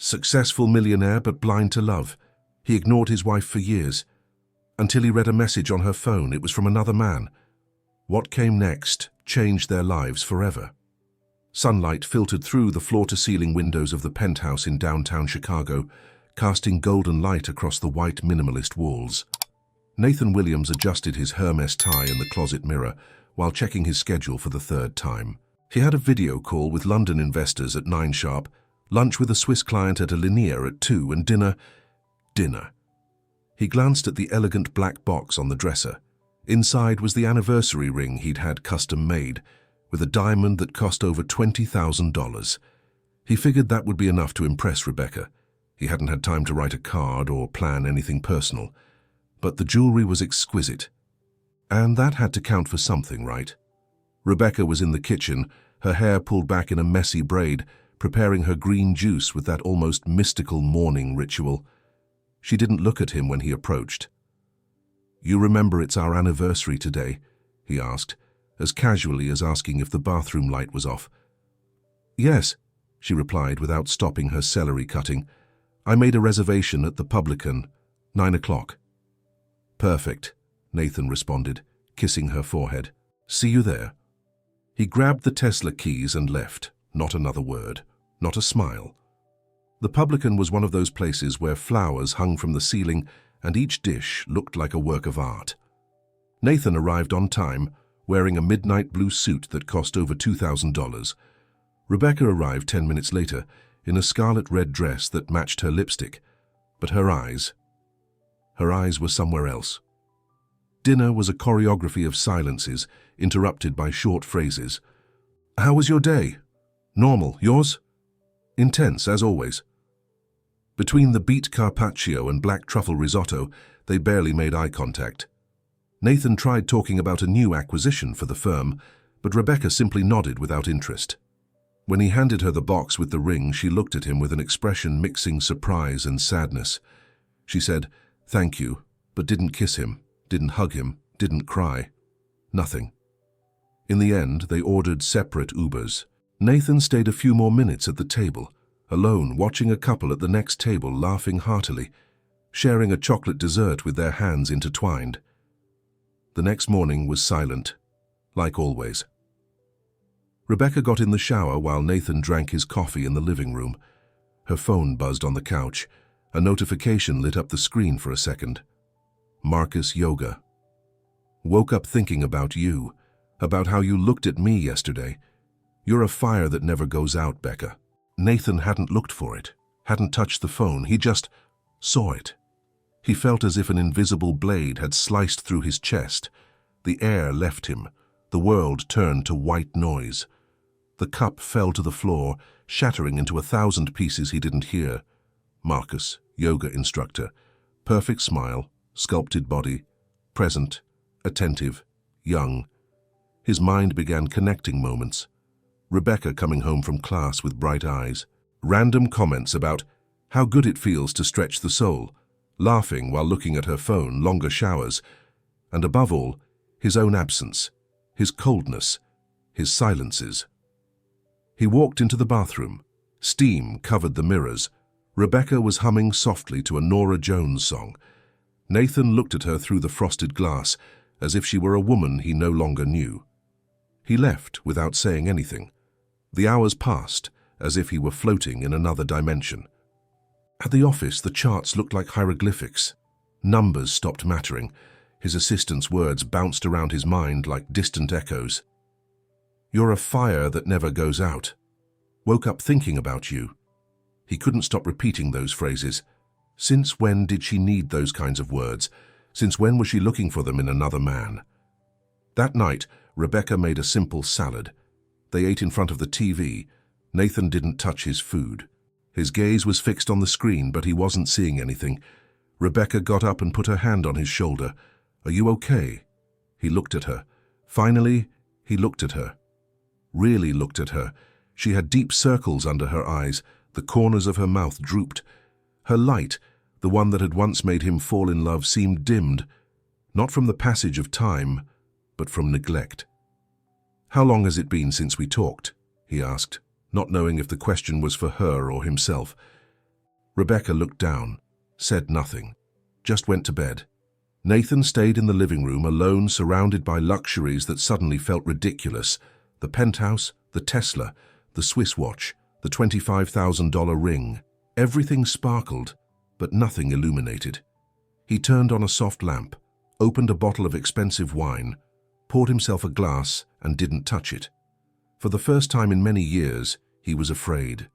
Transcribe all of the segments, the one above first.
Successful millionaire but blind to love. He ignored his wife for years, until he read a message on her phone. It was from another man. What came next changed their lives forever. Sunlight filtered through the floor-to-ceiling windows of the penthouse in downtown Chicago, casting golden light across the white minimalist walls. Nathan Williams adjusted his Hermes tie in the closet mirror while checking his schedule for the third time. He had a video call with London investors at 9 sharp, lunch with a Swiss client at a Linear at 2, and dinner. He glanced at the elegant black box on the dresser. Inside was the anniversary ring he'd had custom made, with a diamond that cost over $20,000. He figured that would be enough to impress Rebecca. He hadn't had time to write a card or plan anything personal. But the jewelry was exquisite. And that had to count for something, right? Rebecca was in the kitchen, her hair pulled back in a messy braid, preparing her green juice with that almost mystical morning ritual. She didn't look at him when he approached. "You remember it's our anniversary today?" he asked, as casually as asking if the bathroom light was off. "Yes," she replied without stopping her celery cutting. "I made a reservation at the Publican, 9 o'clock. "Perfect," Nathan responded, kissing her forehead. "See you there." He grabbed the Tesla keys and left. Not another word, not a smile. The Publican was one of those places where flowers hung from the ceiling and each dish looked like a work of art. Nathan arrived on time, wearing a midnight blue suit that cost over $2,000. Rebecca arrived 10 minutes later in a scarlet-red dress that matched her lipstick, but her eyes were somewhere else. Dinner was a choreography of silences, interrupted by short phrases. "How was your day?" "Normal. Yours?" "Intense, as always." Between the beet carpaccio and black truffle risotto, they barely made eye contact. Nathan tried talking about a new acquisition for the firm, but Rebecca simply nodded without interest. When he handed her the box with the ring, she looked at him with an expression mixing surprise and sadness. She said, "Thank you," but didn't kiss him, didn't hug him, didn't cry. Nothing. In the end, they ordered separate Ubers. Nathan stayed a few more minutes at the table, alone, watching a couple at the next table laughing heartily, sharing a chocolate dessert with their hands intertwined. The next morning was silent, like always. Rebecca got in the shower while Nathan drank his coffee in the living room. Her phone buzzed on the couch. A notification lit up the screen for a second. Marcus Yoga. "Woke up thinking about you, about how you looked at me yesterday. You're a fire that never goes out, Becca." Nathan hadn't looked for it, hadn't touched the phone, he just saw it. He felt as if an invisible blade had sliced through his chest. The air left him, the world turned to white noise. The cup fell to the floor, shattering into 1,000 pieces he didn't hear. Marcus, yoga instructor, perfect smile, sculpted body, present, attentive, young. His mind began connecting moments. Rebecca coming home from class with bright eyes, random comments about how good it feels to stretch the soul, laughing while looking at her phone, longer showers, and above all, his own absence, his coldness, his silences. He walked into the bathroom. Steam covered the mirrors. Rebecca was humming softly to a Norah Jones song. Nathan looked at her through the frosted glass, as if she were a woman he no longer knew. He left without saying anything. The hours passed, as if he were floating in another dimension. At the office, the charts looked like hieroglyphics. Numbers stopped mattering. His assistant's words bounced around his mind like distant echoes. "You're a fire that never goes out. Woke up thinking about you." He couldn't stop repeating those phrases. Since when did she need those kinds of words? Since when was she looking for them in another man? That night, Rebecca made a simple salad. They ate in front of the TV. Nathan didn't touch his food. His gaze was fixed on the screen, but he wasn't seeing anything. Rebecca got up and put her hand on his shoulder. "Are you okay?" He looked at her. Finally, he looked at her. Really looked at her. She had deep circles under her eyes. The corners of her mouth drooped. Her light, the one that had once made him fall in love, seemed dimmed, not from the passage of time, but from neglect. "How long has it been since we talked?" he asked, not knowing if the question was for her or himself. Rebecca looked down, said nothing, just went to bed. Nathan stayed in the living room alone, surrounded by luxuries that suddenly felt ridiculous. The penthouse, the Tesla, the Swiss watch, the $25,000 ring. Everything sparkled, but nothing illuminated. He turned on a soft lamp, opened a bottle of expensive wine, poured himself a glass and didn't touch it. For the first time in many years, he was afraid.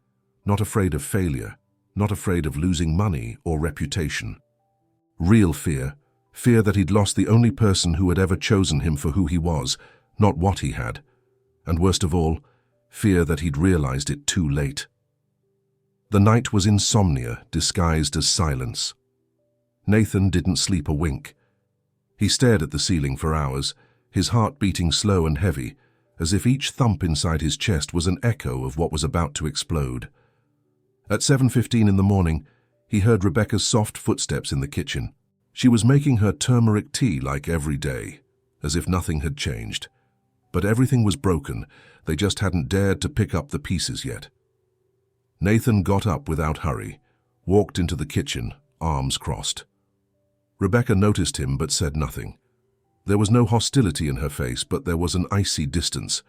Not afraid of failure, not afraid of losing money or reputation. Real fear, fear that he'd lost the only person who had ever chosen him for who he was, not what he had. And worst of all, fear that he'd realized it too late. The night was insomnia disguised as silence. Nathan didn't sleep a wink. He stared at the ceiling for hours, his heart beating slow and heavy, as if each thump inside his chest was an echo of what was about to explode. At 7:15 in the morning, he heard Rebecca's soft footsteps in the kitchen. She was making her turmeric tea like every day, as if nothing had changed. But everything was broken, they just hadn't dared to pick up the pieces yet. Nathan got up without hurry, walked into the kitchen, arms crossed. Rebecca noticed him but said nothing. There was no hostility in her face, but there was an icy distance.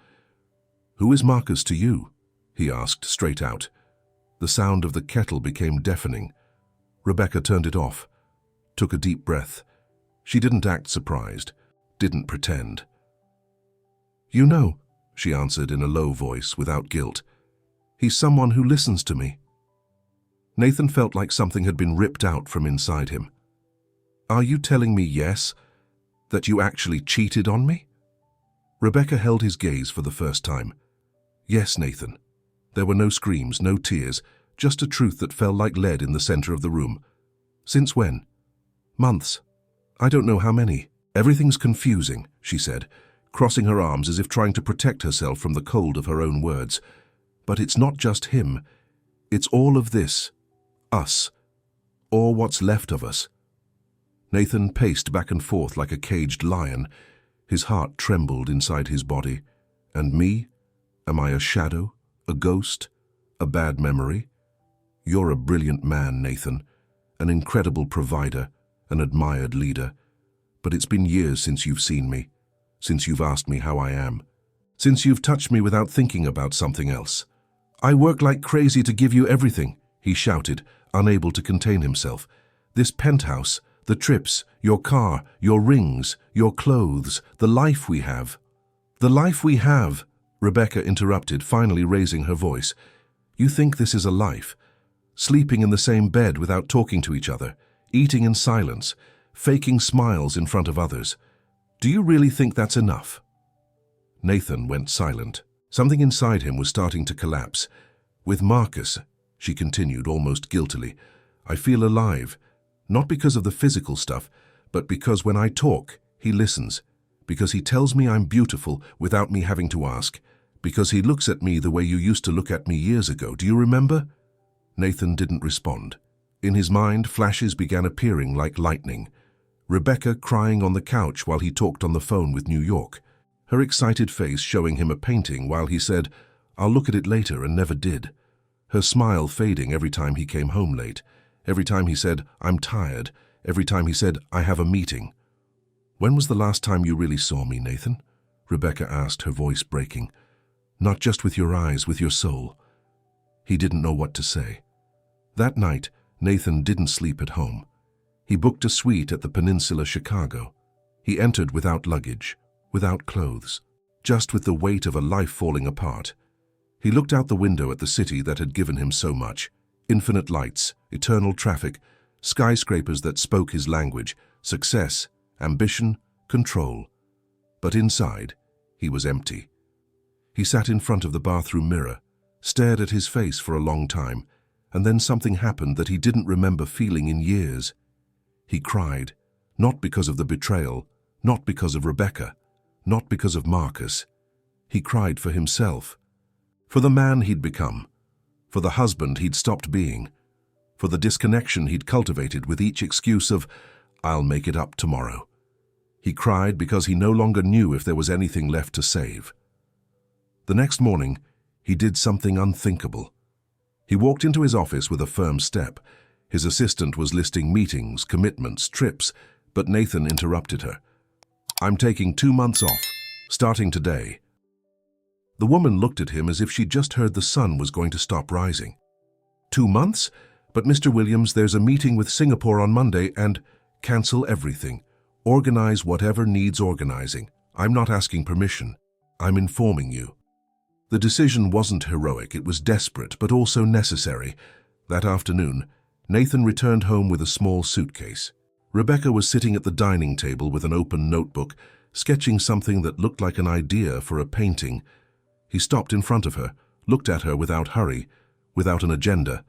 "Who is Marcus to you?" he asked straight out. The sound of the kettle became deafening. Rebecca turned it off, took a deep breath. She didn't act surprised, didn't pretend. "You know," she answered in a low voice, without guilt. "He's someone who listens to me." Nathan felt like something had been ripped out from inside him. "Are you telling me yes, that you actually cheated on me?" Rebecca held his gaze for the first time. "Yes, Nathan." There were no screams, no tears, just a truth that fell like lead in the center of the room. "Since when?" "Months. I don't know how many." "Everything's confusing," she said, crossing her arms as if trying to protect herself from the cold of her own words. "But it's not just him. It's all of this. Us. Or what's left of us." Nathan paced back and forth like a caged lion. His heart trembled inside his body. "And me? Am I a shadow? A ghost? A bad memory?" "You're a brilliant man, Nathan. An incredible provider, an admired leader. But it's been years since you've seen me, since you've asked me how I am, since you've touched me without thinking about something else. I work like crazy to give you everything," he shouted, unable to contain himself. "This penthouse, the trips, your car, your rings, your clothes, the life we have." "The life we have," Rebecca interrupted, finally raising her voice. "You think this is a life? Sleeping in the same bed without talking to each other, eating in silence, faking smiles in front of others. Do you really think that's enough?" Nathan went silent. Something inside him was starting to collapse. "With Marcus," she continued almost guiltily, "I feel alive. Not because of the physical stuff, but because when I talk, he listens. Because he tells me I'm beautiful without me having to ask. Because he looks at me the way you used to look at me years ago. Do you remember?" Nathan didn't respond. In his mind, flashes began appearing like lightning. Rebecca crying on the couch while he talked on the phone with New York. Her excited face showing him a painting while he said, "I'll look at it later," and never did. Her smile fading every time he came home late. Every time he said, "I'm tired." Every time he said, "I have a meeting." "When was the last time you really saw me, Nathan?" Rebecca asked, her voice breaking. "Not just with your eyes, with your soul." He didn't know what to say. That night, Nathan didn't sleep at home. He booked a suite at the Peninsula, Chicago. He entered without luggage, without clothes, just with the weight of a life falling apart. He looked out the window at the city that had given him so much. Infinite lights, eternal traffic, skyscrapers that spoke his language, success, ambition, control. But inside, he was empty. He sat in front of the bathroom mirror, stared at his face for a long time, and then something happened that he didn't remember feeling in years. He cried, not because of the betrayal, not because of Rebecca, not because of Marcus. He cried for himself, for the man he'd become, for the husband he'd stopped being, for the disconnection he'd cultivated with each excuse of, "I'll make it up tomorrow." He cried because he no longer knew if there was anything left to save. The next morning, he did something unthinkable. He walked into his office with a firm step, His assistant was listing meetings, commitments, trips, but Nathan interrupted her. "I'm taking 2 months off, starting today." The woman looked at him as if she'd just heard the sun was going to stop rising. 2 months? But Mr. Williams, there's a meeting with Singapore on Monday and cancel everything. Organize whatever needs organizing. I'm not asking permission. I'm informing you. The decision wasn't heroic, it was desperate, but also necessary. That afternoon, Nathan returned home with a small suitcase. Rebecca was sitting at the dining table with an open notebook, sketching something that looked like an idea for a painting. He stopped in front of her, looked at her without hurry, without an agenda.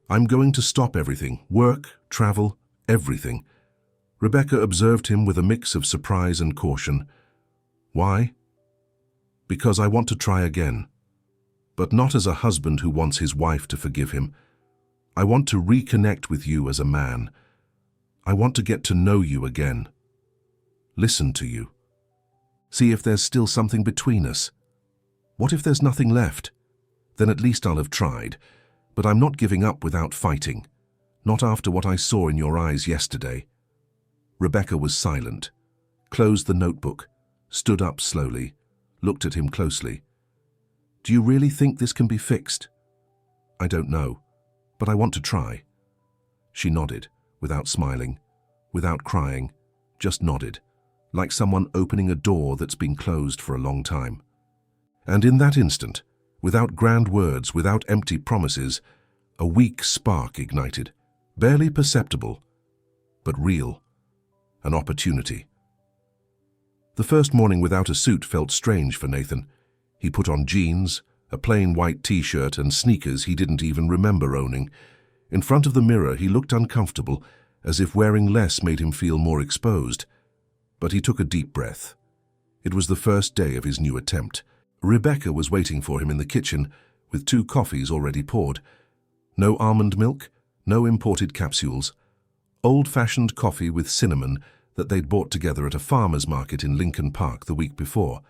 "I'm going to stop everything, work, travel, everything." Rebecca observed him with a mix of surprise and caution. "Why?" "Because I want to try again. But not as a husband who wants his wife to forgive him. I want to reconnect with you as a man. I want to get to know you again. Listen to you. See if there's still something between us. What if there's nothing left? Then at least I'll have tried. But I'm not giving up without fighting. Not after what I saw in your eyes yesterday." Rebecca was silent, closed the notebook, stood up slowly, looked at him closely. "Do you really think this can be fixed?" "I don't know, but I want to try." She nodded, without smiling, without crying, just nodded, like someone opening a door that's been closed for a long time. And in that instant, without grand words, without empty promises, a weak spark ignited, barely perceptible, but real, an opportunity. The first morning without a suit felt strange for Nathan. He put on jeans, a plain white t-shirt and sneakers he didn't even remember owning. In front of the mirror he looked uncomfortable, as if wearing less made him feel more exposed. But he took a deep breath. It was the first day of his new attempt. Rebecca was waiting for him in the kitchen, with 2 coffees already poured. No almond milk, no imported capsules. Old-fashioned coffee with cinnamon that they'd bought together at a farmer's market in Lincoln Park the week before.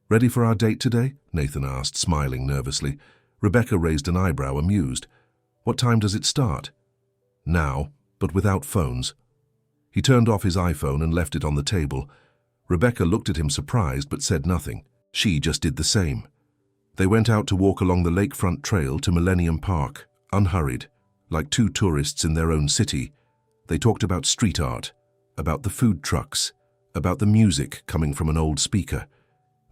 "Ready for our date today?" Nathan asked, smiling nervously. Rebecca raised an eyebrow, amused. "What time does it start?" "Now, but without phones." He turned off his iPhone and left it on the table. Rebecca looked at him surprised but said nothing. She just did the same. They went out to walk along the lakefront trail to Millennium Park, unhurried, like 2 tourists in their own city. They talked about street art, about the food trucks, about the music coming from an old speaker.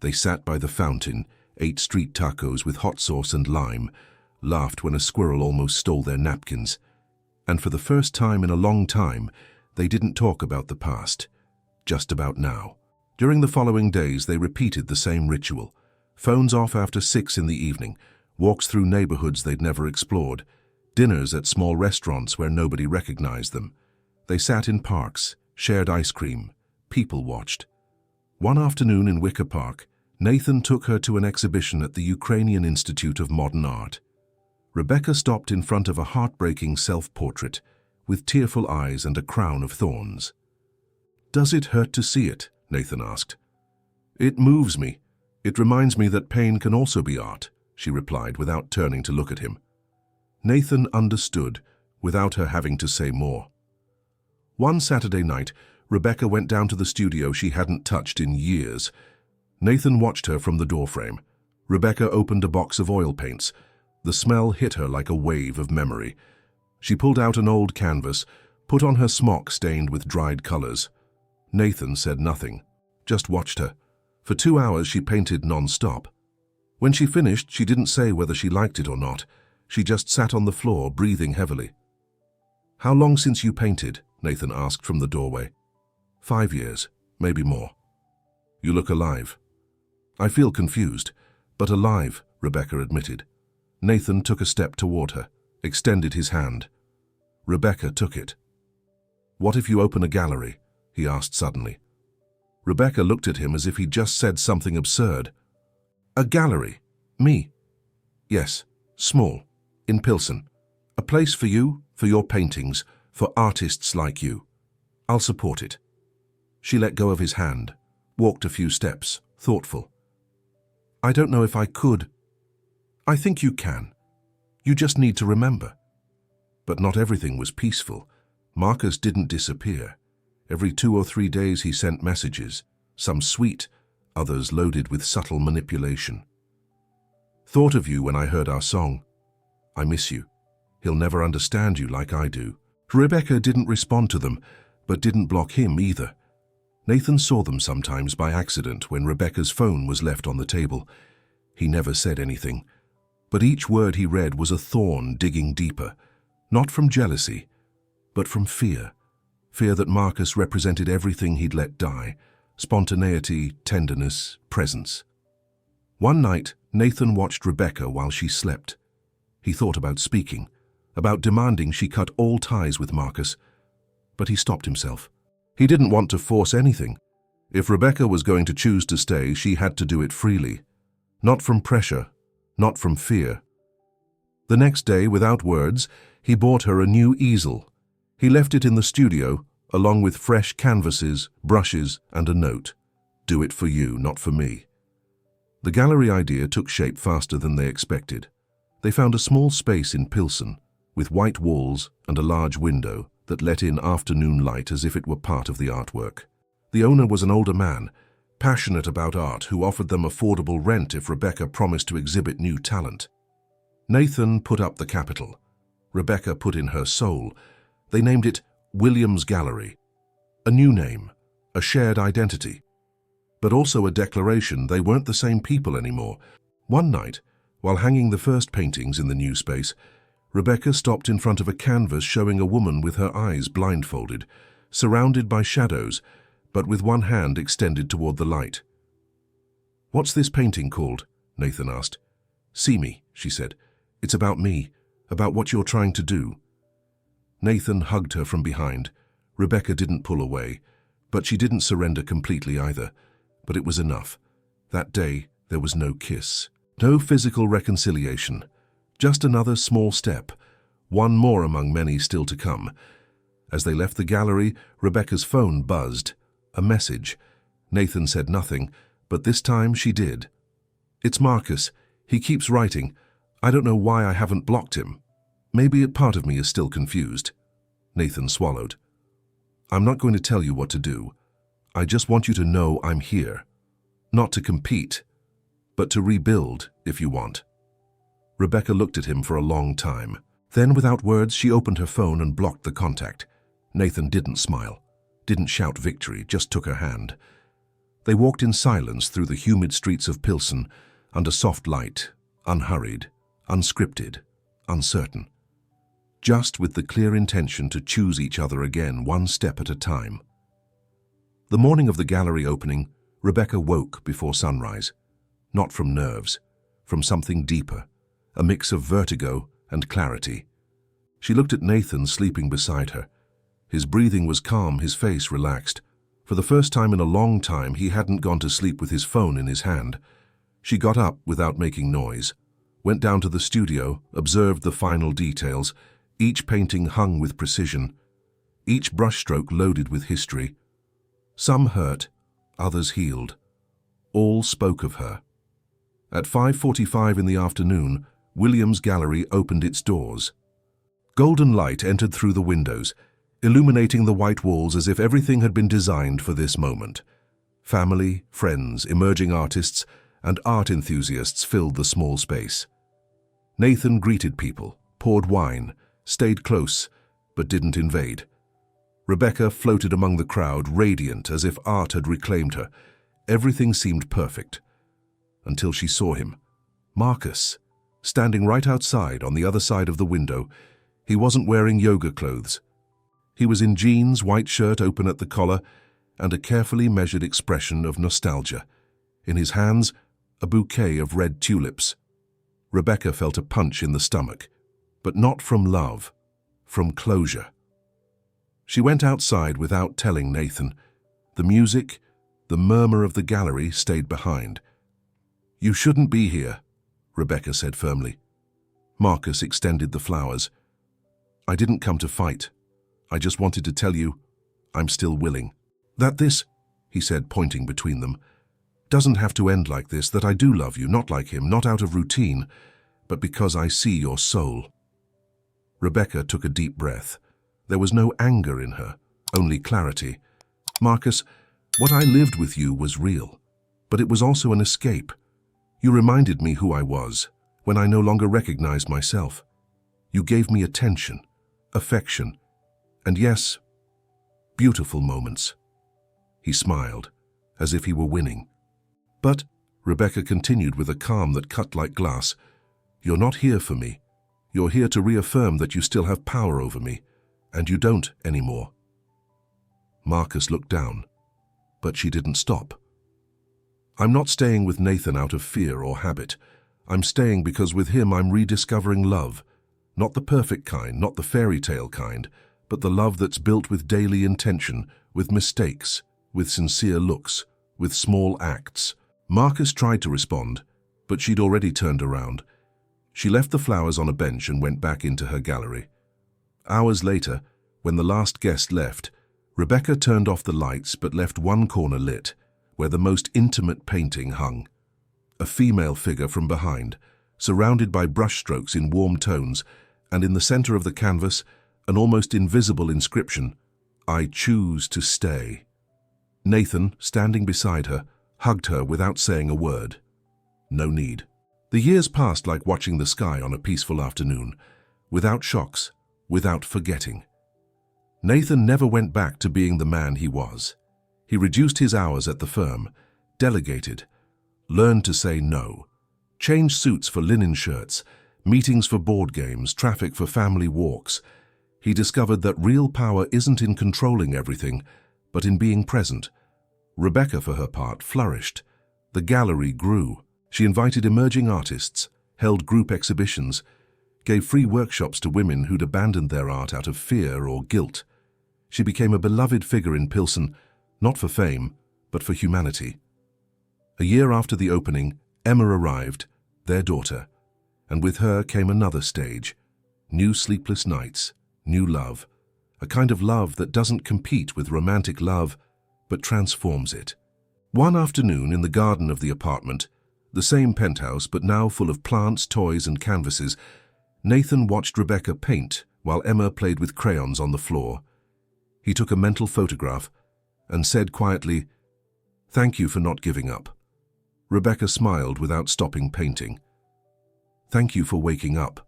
They sat by the fountain, ate street tacos with hot sauce and lime, laughed when a squirrel almost stole their napkins. And for the first time in a long time, they didn't talk about the past, just about now. During the following days, they repeated the same ritual. Phones off after 6 in the evening, walks through neighborhoods they'd never explored, dinners at small restaurants where nobody recognized them. They sat in parks, shared ice cream, people watched. One afternoon in Wicker Park, Nathan took her to an exhibition at the Ukrainian Institute of Modern Art. Rebecca stopped in front of a heartbreaking self-portrait, with tearful eyes and a crown of thorns. "Does it hurt to see it?" Nathan asked. "It moves me. It reminds me that pain can also be art," she replied without turning to look at him. Nathan understood, without her having to say more. One Saturday night, Rebecca went down to the studio she hadn't touched in years. Nathan watched her from the doorframe. Rebecca opened a box of oil paints. The smell hit her like a wave of memory. She pulled out an old canvas, put on her smock stained with dried colors. Nathan said nothing, just watched her. For 2 hours she painted non-stop. When she finished, she didn't say whether she liked it or not. She just sat on the floor, breathing heavily. "How long since you painted?" Nathan asked from the doorway. 5 years, maybe more." "You look alive." "I feel confused, but alive," Rebecca admitted. Nathan took a step toward her, extended his hand. Rebecca took it. "What if you open a gallery?" he asked suddenly. Rebecca looked at him as if he'd just said something absurd. "A gallery? Me?" "Yes, small, in Pilsen. A place for you, for your paintings, for artists like you. I'll support it." She let go of his hand, walked a few steps, thoughtful. "I don't know if I could." "I think you can. You just need to remember." But not everything was peaceful. Marcus didn't disappear. Every 2 or 3 days he sent messages, some sweet, others loaded with subtle manipulation. Thought of you when I heard our song. I miss you. He'll never understand you like I do. Rebecca didn't respond to them, but didn't block him either. Nathan saw them sometimes by accident when Rebecca's phone was left on the table. He never said anything, but each word he read was a thorn digging deeper, not from jealousy, but from fear. Fear that Marcus represented everything he'd let die: spontaneity, tenderness, presence. One night, Nathan watched Rebecca while she slept. He thought about speaking, about demanding she cut all ties with Marcus, but he stopped himself. He didn't want to force anything. If Rebecca was going to choose to stay, she had to do it freely. Not from pressure, not from fear. The next day, without words, he bought her a new easel. He left it in the studio, along with fresh canvases, brushes, and a note. Do it for you, not for me. The gallery idea took shape faster than they expected. They found a small space in Pilsen, with white walls and a large window that let in afternoon light as if it were part of the artwork. The owner was an older man, passionate about art, who offered them affordable rent if Rebecca promised to exhibit new talent. Nathan put up the capital. Rebecca put in her soul. They named it Williams Gallery. A new name, a shared identity, but also a declaration they weren't the same people anymore. One night, while hanging the first paintings in the new space, Rebecca stopped in front of a canvas showing a woman with her eyes blindfolded, surrounded by shadows, but with one hand extended toward the light. "What's this painting called?" Nathan asked. "See me," she said. "It's about me, about what you're trying to do." Nathan hugged her from behind. Rebecca didn't pull away, but she didn't surrender completely either. But it was enough. That day, there was no kiss, no physical reconciliation. Just another small step, one more among many still to come. As they left the gallery, Rebecca's phone buzzed. A message. Nathan said nothing, but this time she did. "It's Marcus. He keeps writing. I don't know why I haven't blocked him. Maybe a part of me is still confused." Nathan swallowed. "I'm not going to tell you what to do. I just want you to know I'm here. Not to compete, but to rebuild if you want." Rebecca looked at him for a long time. Then, without words, she opened her phone and blocked the contact. Nathan didn't smile, didn't shout victory, just took her hand. They walked in silence through the humid streets of Pilsen, under soft light, unhurried, unscripted, uncertain. Just with the clear intention to choose each other again, one step at a time. The morning of the gallery opening, Rebecca woke before sunrise. Not from nerves, from something deeper, a mix of vertigo and clarity. She looked at Nathan sleeping beside her. His breathing was calm, his face relaxed. For the first time in a long time, he hadn't gone to sleep with his phone in his hand. She got up without making noise, went down to the studio, observed the final details, each painting hung with precision, each brushstroke loaded with history. Some hurt, others healed. All spoke of her. At 5:45 in the afternoon, Williams Gallery opened its doors. Golden light entered through the windows, illuminating the white walls as if everything had been designed for this moment. Family, friends, emerging artists, and art enthusiasts filled the small space. Nathan greeted people, poured wine, stayed close, but didn't invade. Rebecca floated among the crowd, radiant as if art had reclaimed her. Everything seemed perfect. Until she saw him. Marcus, standing right outside on the other side of the window. He wasn't wearing yoga clothes. He was in jeans, white shirt open at the collar, and a carefully measured expression of nostalgia. In his hands, a bouquet of red tulips. Rebecca felt a punch in the stomach, but not from love, from closure. She went outside without telling Nathan. The music, the murmur of the gallery stayed behind. "You shouldn't be here," Rebecca said firmly. Marcus extended the flowers. "I didn't come to fight. I just wanted to tell you I'm still willing. That this," he said, pointing between them, "doesn't have to end like this, that I do love you, not like him, not out of routine, but because I see your soul." Rebecca took a deep breath. There was no anger in her, only clarity. Marcus, what I lived with you was real, but it was also an escape. You reminded me who I was, when I no longer recognized myself. You gave me attention, affection, and yes, beautiful moments. He smiled, as if he were winning. But, Rebecca continued with a calm that cut like glass, you're not here for me. You're here to reaffirm that you still have power over me, and you don't anymore. Marcus looked down, but she didn't stop. I'm not staying with Nathan out of fear or habit. I'm staying because with him I'm rediscovering love. Not the perfect kind, not the fairy tale kind, but the love that's built with daily intention, with mistakes, with sincere looks, with small acts. Marcus tried to respond, but she'd already turned around. She left the flowers on a bench and went back into her gallery. Hours later, when the last guest left, Rebecca turned off the lights but left one corner lit, where the most intimate painting hung. A female figure from behind, surrounded by brushstrokes in warm tones, and in the center of the canvas, an almost invisible inscription, I choose to stay. Nathan, standing beside her, hugged her without saying a word. No need. The years passed like watching the sky on a peaceful afternoon, without shocks, without forgetting. Nathan never went back to being the man he was. He reduced his hours at the firm, delegated, learned to say no, changed suits for linen shirts, meetings for board games, traffic for family walks. He discovered that real power isn't in controlling everything, but in being present. Rebecca, for her part, flourished. The gallery grew. She invited emerging artists, held group exhibitions, gave free workshops to women who'd abandoned their art out of fear or guilt. She became a beloved figure in Pilsen, not for fame, but for humanity. A year after the opening, Emma arrived, their daughter, and with her came another stage. New sleepless nights, new love, a kind of love that doesn't compete with romantic love, but transforms it. One afternoon in the garden of the apartment, the same penthouse but now full of plants, toys and canvases, Nathan watched Rebecca paint while Emma played with crayons on the floor. He took a mental photograph and said quietly, "Thank you for not giving up." Rebecca smiled without stopping painting. "Thank you for waking up."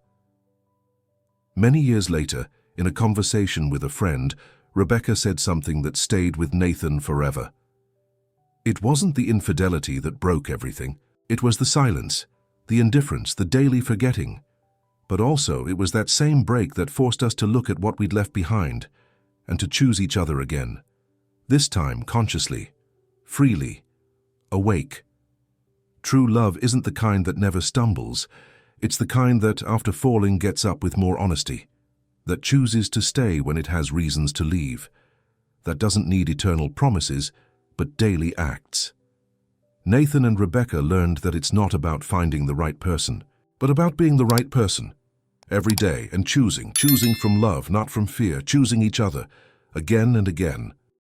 Many years later, in a conversation with a friend, Rebecca said something that stayed with Nathan forever. It wasn't the infidelity that broke everything. It was the silence, the indifference, the daily forgetting. But also, it was that same break that forced us to look at what we'd left behind and to choose each other again. This time, consciously, freely, awake. True love isn't the kind that never stumbles. It's the kind that, after falling, gets up with more honesty, that chooses to stay when it has reasons to leave, that doesn't need eternal promises, but daily acts. Nathan and Rebecca learned that it's not about finding the right person, but about being the right person, every day, and choosing from love, not from fear, choosing each other, again and again.